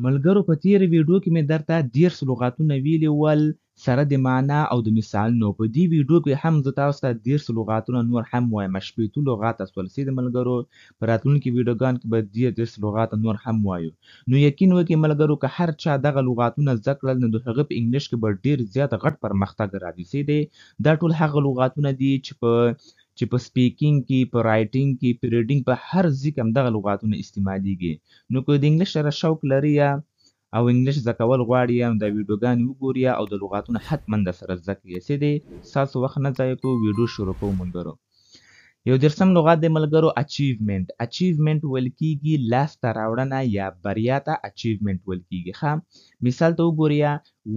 ملګرو په تېره ویډیو کې مې درته 10 لغاتونه ویلي ول سره د معنا او د مثالونو. په دې ویډیو کې هم زه تاسو ته 10 لغاتونه نور هم وایم. شپېتو لغاته سول د ملګرو په راتلونکي ویډیوګانو کې به 10 لغاته نور هم وایو. نو یقین وکړئ ملګرو که هر چا دغه لغاتونه زده کړل نو د هغه په انګلیش کې به ډېر زیات غټ پرمختګ راځي. دا ټول هغه لغاتونه دي چې په سپیکینګ کې، په رایټینګ کې، په ریډینګ، په هر ځای کې همدغه لغاتونه استعمالیږي. نو که د انګلیش سره شوق لري یا او انګلیش زده کول غواړي یا دا ویډیوګانې وګوري او د لغاتونه حتما درسره زده کړي. ستاسو وخت نه ضایع کوو، ویډیو شروع کوو ملګرو. یو دېرشم لغات دی ملګرو اچیومنټ. اچیومنټ ویل کېږي لاسته راوړنه یا بریا ته اچیومنټ ویل کېږي. مثال ته وګورئ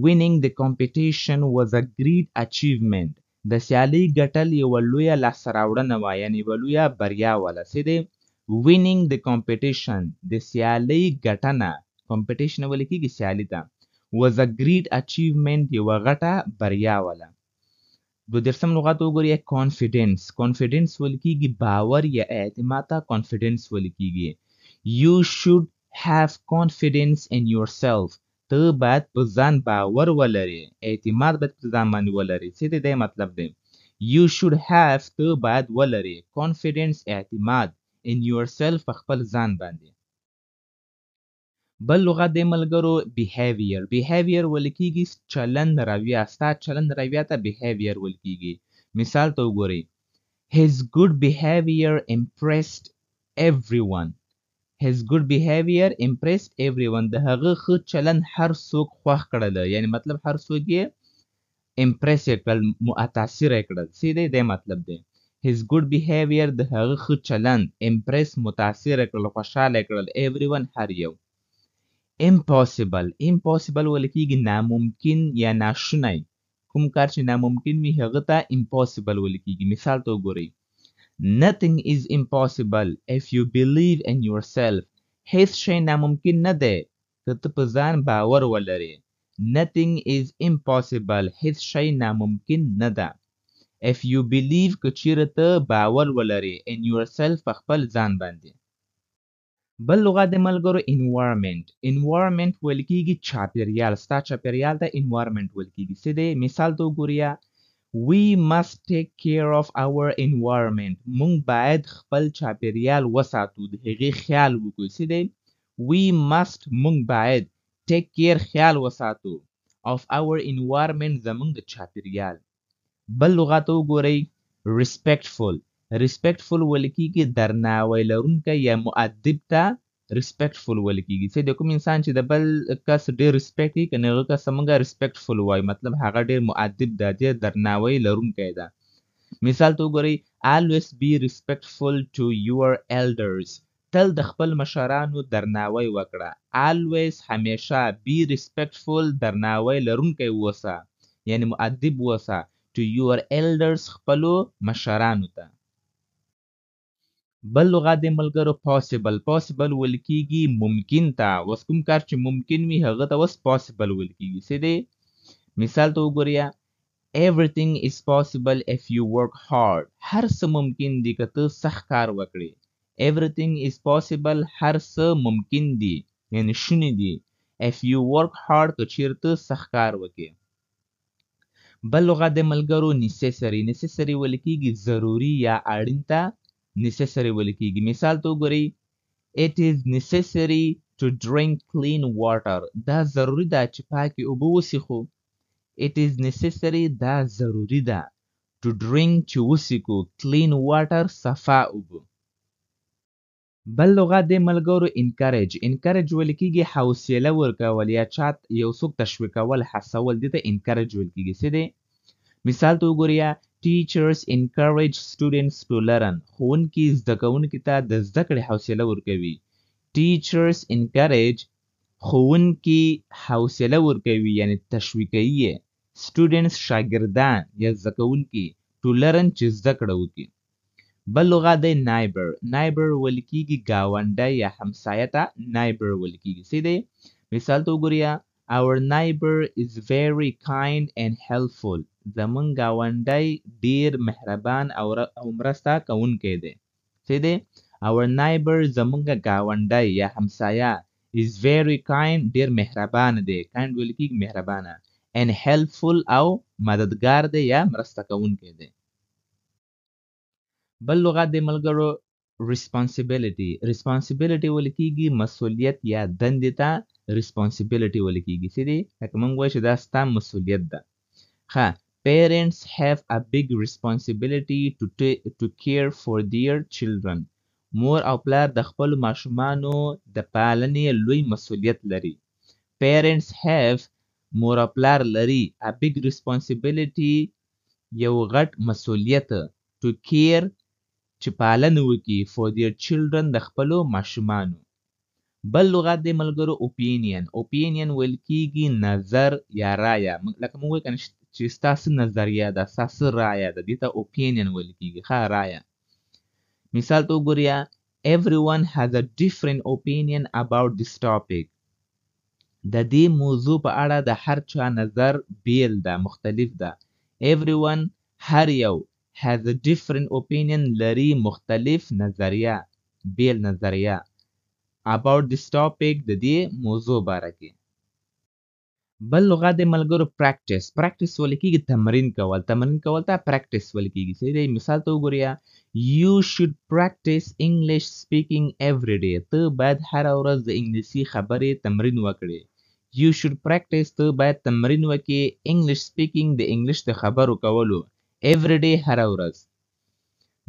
winning the competition was a great achievement. د سیالۍ ګټل یوه لویه لاسته راوړنه وه، یعنې یوه لویه بریا واله. winning the competition د سیالۍ ګټنه، competition ویل کېږي سیالي ته، was a great achievement یوه غټه بریا واله. 22 لغات وګورئ confidence. confidence ویل کېږي باور یا اعتماد ته confidence ویل کېږي. you should have confidence in yourself. ته باید په ځان باور ولرې، اعتماد باید په ځان باندې ولرې. څه دی دی مطلب دی you should have ته باید ولرې confidence اعتماد in yourself په خپل ځان باندې. بل لغت دی ملګرو behavior. behavior ویل کېږي چلند رویه، ستا چلند رویه ته behavior ویل کېږي. مثال ته وګورئ his good behavior impressed everyone. his good behavior impressed everyone. د هغه ښه چلند هر څوک خوښ کړل، یعنی مطلب هر څوک یې امپریس یې کړل، متاثره یې کړل. څه دی دی مطلب دی his good behavior د هغه ښه چلند امپریس متاثره کړل، خوشحاله یې کړل everyone هر یو. impossible. impossible ویل کېږي ناممکن یا ناشونی. کوم کار چې ناممکن وي هغه ته impossible ویل کېږي. مثال ته وګورئ nothing is impossible if you believe in yourself. هیڅ شی ناممکن نه دی که ته په ځان باور ولرې. nothing is impossible هیڅ شی ناممکن نه ده. if you believe که چیرې ته باور ولرې in yourself په خپل ځان باندې. بل لغت د ملګرو environment. environment ویل کېږي چاپیریال، ستا چاپیریال ته environment ویل کېږي. څه دی مثال ته وګورئ we must take care of our environment. مونږ باید خپل چاپیریال وساتو، د هغې خیال وکړو. څه دی we must مونږ باید take care خیال وساتو of our environment زمونږ د چاپیریال. بل لغت وګورئ respectful. respectful ویل کېږي درناوی لرونکی یا مؤدب ته respectful ویل کېږي. څه د کوم انسان چې د بل کس ډېر respect کوي کنه هغه کس موږ respectful وایو، مطلب هغه ډېر مؤدب ده، ډېر درناوی لرونکی ده. مثال ته وګورئ always be respectful to your elders. تل د خپل مشرانو درناوی وکړه. always همیشه be respectful درناوی لرونکی اوسه، یعنی مؤدب اوسه to your elders خپلو مشرانو ته. بل لغت د ملګرو possible. possible ویل کېږي ممکن ته. اوس کوم کار چې ممکن وي هغه ته اوس possible ویل کېږي. څه دی مثال ته وګورئ everything is possible if you work hard. هر څه ممکن دي که ته سخت کار وکړې. everything is possible هر څه ممکن دي یعنی شوني دي if you work hard که چیرې ته سخت کار وکړې. بل لغت د ملګرو necessary. necessary ویل کېږي ضروري یا اړین ته necessary ویل کېږي. مثال ته وګورئ it is necessary to drink clean water. دا ضروري ده چې پاکې اوبه وڅښو. it is necessary دا ضروري ده to drink چې وڅښو clean water صفا اوبه. بل لغت د ملګرو encourage. encourage ویل کېږي حوصله ورکول یا یو څوک تشویقول، هڅول، دې ته encourage ویل کېږي. څه دی مثال ته وګورئ teachers encourage students to learn. ښوونکي زده کوونکي ته د زده کړې حوصله ورکوي. teachers encourage ښوونکي حوصله ورکوي یعنی تشویقوي students شاګردان یا زده کوونکي to learn چې زده کړه وکړي. بل لغت دی neighbor. neighbor ویل کېږي ګاونډی یا همسایه ته neighbor ویل کېږي. څه دی مثال ته وګورئ our neighbor is very kind and helpful. زمونږ ګاونډی ډېر مهربان او مرسته کوونکی دی. څه دی our neighbor زمونږ ګاونډی یا همسایه is very kind ډیر مهربان دی kind ویل کیږي مهربانه and helpful او مددگار دی یا مرسته کوونکی دی بل لغت د ملګرو responsibility ویل کیږي مسؤلیت یا دندې ته responsibility ویل کیږي چې دی لکه موږ وایو چې دا ستا مسؤلیت ده ښه parents have a big responsibility to care for their children مور او پلار د خپلو ماشومانو د پالنې لوی مسؤلیت لري parents have مور او پلار لري a big responsibility یو غټ مسؤلیت to care چې پالنه وکړي for their children د خپلو ماشومانو بل لغت دی ملګرو opinion ویل کیږي نظر یا رایه لکه موږ وایو چې ستاسو نظریه ده ستاسو رایه ده دې ته opinion ویل کیږي ښه رایه مثال ته وګورئ everyone has a different opinion about this topic د دې موضوع په اړه د هر چا نظر بیل ده مختلف ده everyone هر یو has a different opinion لري مختلف نظریه بیل نظریه about this topic د دې موضوع باره کې بل لغت د ملګرو practice ویل کیږي تمرین کول ته practice ویل کیږي چې مثال ته وګورئ you should practice English speaking every day ته باید هر ورځ د انګلیسي خبرې تمرین وکړې you should practice ته باید تمرین وکړې English speaking د انګلیش د خبرو کولو every day هر ورځ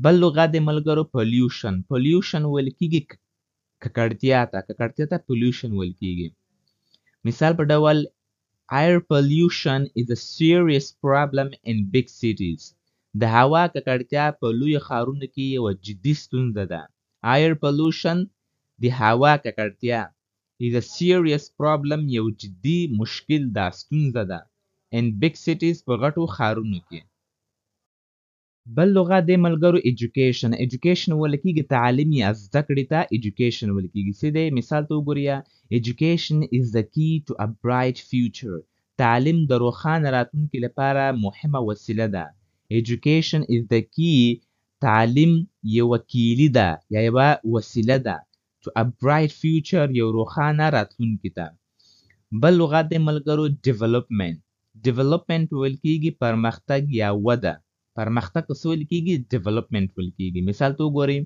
بل لغت د ملګرو pollution ویل کیږي ککړتیا ته pollution ویل کیږي مثال په ډول air pollution is a serious problem in big cities د هوا ککړتیا په لوی ښارونو کې یوه جدي ستونزه ده air pollution د هوا ککړتیا is a serious problem یو جدي مشکل ده ستونزه ده in big cities په غټو ښارونو کې بل لغت دی ملګرو education ویل کیږي تعلیم یا زده کړې ته education ویل کیږي څه دی مثال ته وګورئ education is the key to a bright future تعلیم د روښانه راتلونکي لپاره مهمه وسیله ده education is the key تعلیم یوه کیلي ده یا یوه وسیله ده to a bright future یو روښانه راتلونکي ته بل لغت دی ملګرو development ویل کیږي پرمختګ یا وده پرمختګ څه ویل کیږي development ویل کیږي مثال ته وګورئ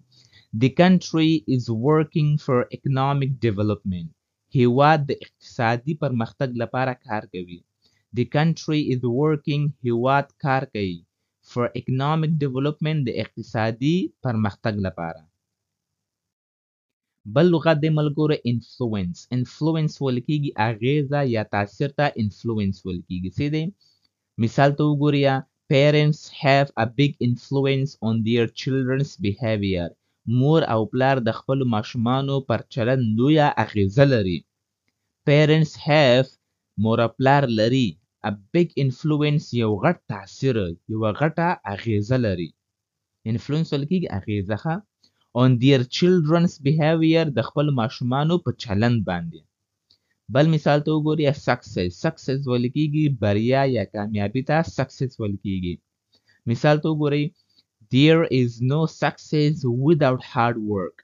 the country is working for economic development هیواد د اقتصادي پرمختګ لپاره کار کوي the country is working هیواد کار کوي for economic development د اقتصادي پرمختګ لپاره بل لغت دی ملګرو influence ویل کیږي اغیزه یا تاثیر ته influence ویل کیږي څه دی مثال ته وګورئ parents have a big influence on their children's behavior مور او پلار د خپلو ماشومانو پر چلند لویه اغیزه لري parents have مور او پلار لري a big influence یو غټ تاثیر یوه غټه اغیزه لري influence ویل کیږي اغیزه on their children's behavior د خپلو ماشومانو په چلند باندې بل مثال ته وګورئ success ویل کیږي بریا یا کامیابی ته success ویل کیږي مثال ته وګورئ there is no success without hard work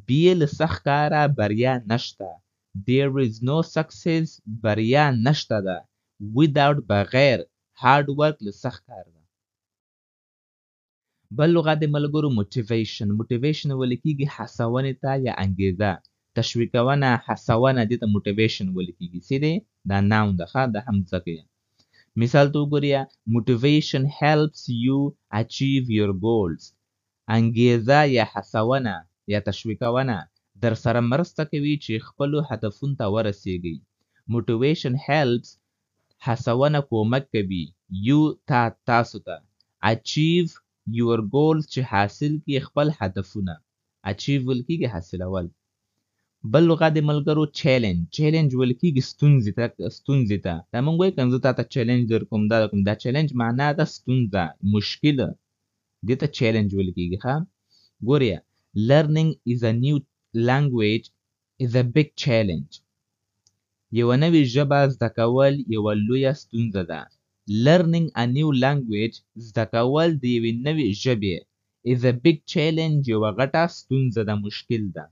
بې له سخت کاره بریا نشته there is no success بریا نشته ده without بغیر hard work له سخت کار ده بل لغت د ملګرو motivation ویل کیږي هڅونې ته یا انګیزه تشویقونه هڅونه دې ته موټیویشن ویل کیږي څه دی دا ناون ده ښه دا هم ځکه مثال ته وګورئ motivation helps you achieve your goals انګیزه یا هڅونه یا تشویقونه در سره مرسته کوي چې خپلو هدفونو ته ورسیږئ motivation helps هڅونه کومک کوي you تاسو ته achieve your goals چې حاصل کړي خپل هدفونه achieve ویل کیږي حاصلول بل لغت د ملګرو چیلنج ویل کیږي ستونزې ته دا موږ وایو که زه تاته چیلنج درکوم دا چیلنج معنا ده ستونزه مشکل دې ته چیلنج ویل کیږي ښه ګورئ learning is a new language is a big challenge یوه نوې ژبه زده کول یوه لویه ستونزه ده learning a new language زده کول د یوې نوې ژبې is a big challenge یوه غټه ستونزه ده مشکل ده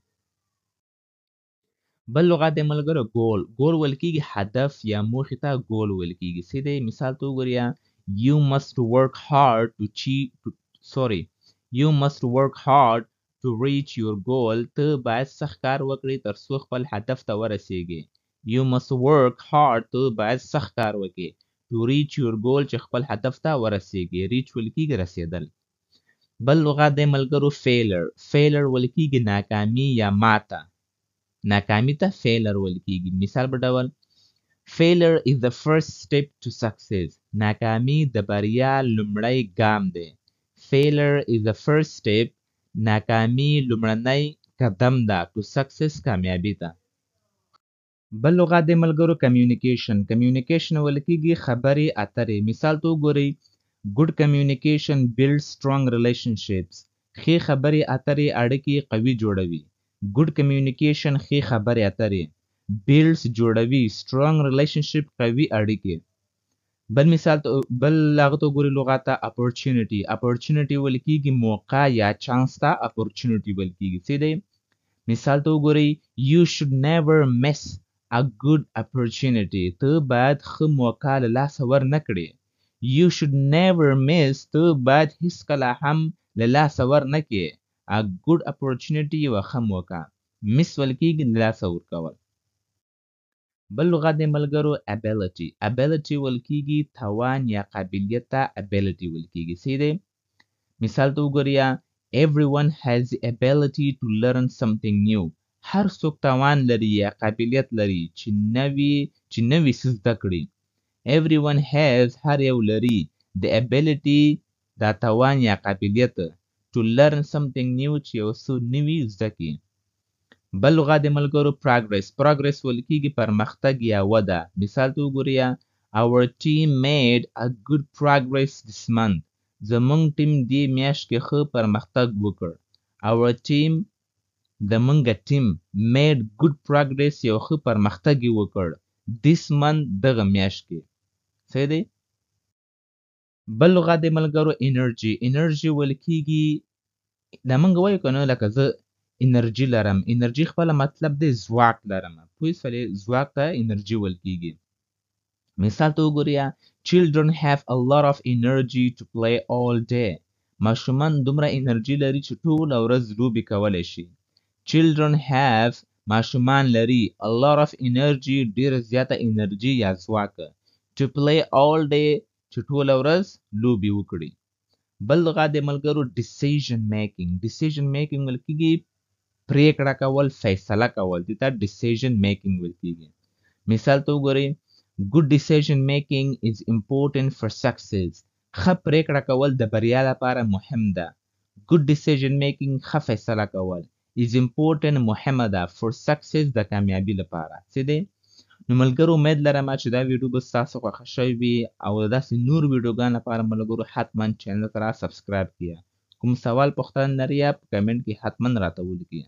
بل لغت د ملګرو ګول ویل کېږي هدف یا موخې ته ګول ویل کېږي. څه دی؟ مثال ته وګورئ you must work hard you must work hard to reach your goal. ته باید سخت کار وکړې تر څو خپل هدف ته ورسېږې. you must work hard ته باید سخت کار وکړې to reach your goal چې خپل هدف ته ورسېږې. reach ویل کېږي رسېدل. بل لغت د ملګرو failure ویل کېږي ناکامي یا ماته. ناکامي ته failure ویل کېږي. مثال په ډول failure is the first step to success. ناکامي د بریا لومړی ګام دی. failure is the first step. ناکامي لومړنی قدم ده to success کامیابی ته. بل لغت د ملګرو communication ویل کېږي خبرې اترې. مثال ته وګورئ good communication builds strong relationships. ښې خبرې اترې اړیکې قوي جوړوي. good communication ښې خبرې اترې builds جوړوي strong relationship قوي اړیکې. بل هغه ته وګورئ لغت ته opportunity ویل کېږي موقع یا چانس ته opportunity ویل کېږي. څه دی؟ مثال ته وګورئ you should never miss a good opportunity. ته باید ښه موقع له لاسه ورنه کړې. you should never miss ته باید هیڅکله هم له لاسه ورنه کړې a good opportunity یوه ښه موقع. miss ویل کېږي له لاسه ورکول. بل لغت د ملګرو ability ویل کېږي توان یا قابلیت ته ability ویل کېږي. څه دی؟ مثال ته وګورئ everyone has the ability to learn something new. هر څوک توان لري یا قابلیت لري چې نوي څه زده کړي. everyone has هر یو لري the ability دا توان یا قابلیت to learn something new چې یو څه نوي زده کړي. بل لغت د ملګرو progress ویل کېږي پرمختګ یا وده. مثال ته وګورئ our team made a good progress this month. زمونږ ټیم دې میاشت کې ښه پرمختګ وکړ. زمونږ ټیم made good progress یو ښه پرمختګ یې وکړ this month دغه میاشت کې. څه دی؟ بل لغت د ملګرو انرژي ویل کېږي دا موږ وایو که نه لکه زه انرژي لرم. انرژي خپله مطلب دی ځواک لرم. پوه شولې؟ ځواک ته انرژي ویل کېږي. مثال ته وګورئ children have a lot of energy to play all day. ماشومان دومره انرژي لري چې ټوله ورځ لوبې کولی شي. children have ماشومان لري a lot of energy ډېره زیاته انرژي یا ځواک to play all day چې ټوله ورځ لوبې وکړي. بل لغت د ملګرو decision making ویل کېږي پریکړه کول فیصله کول. دې ته decision making ویل کېږي. مثال ته وګورئ good decision making is important for success. ښه پریکړه کول د بریا لپاره مهم ده. good decision making ښه فیصله کول is important مهمه ده for success د کامیابی لپاره. څه دی؟ نو ملګرو امید لرم چې دا ویډیو به ستاسو خوښه شوې وي او داسې نور ویډیوګانو لپاره ملګرو حتما چینل ته سبسکرایب کړئ. کوم سوال پوښتنه لرئ په کمنټ کې حتما راته ولیکئ.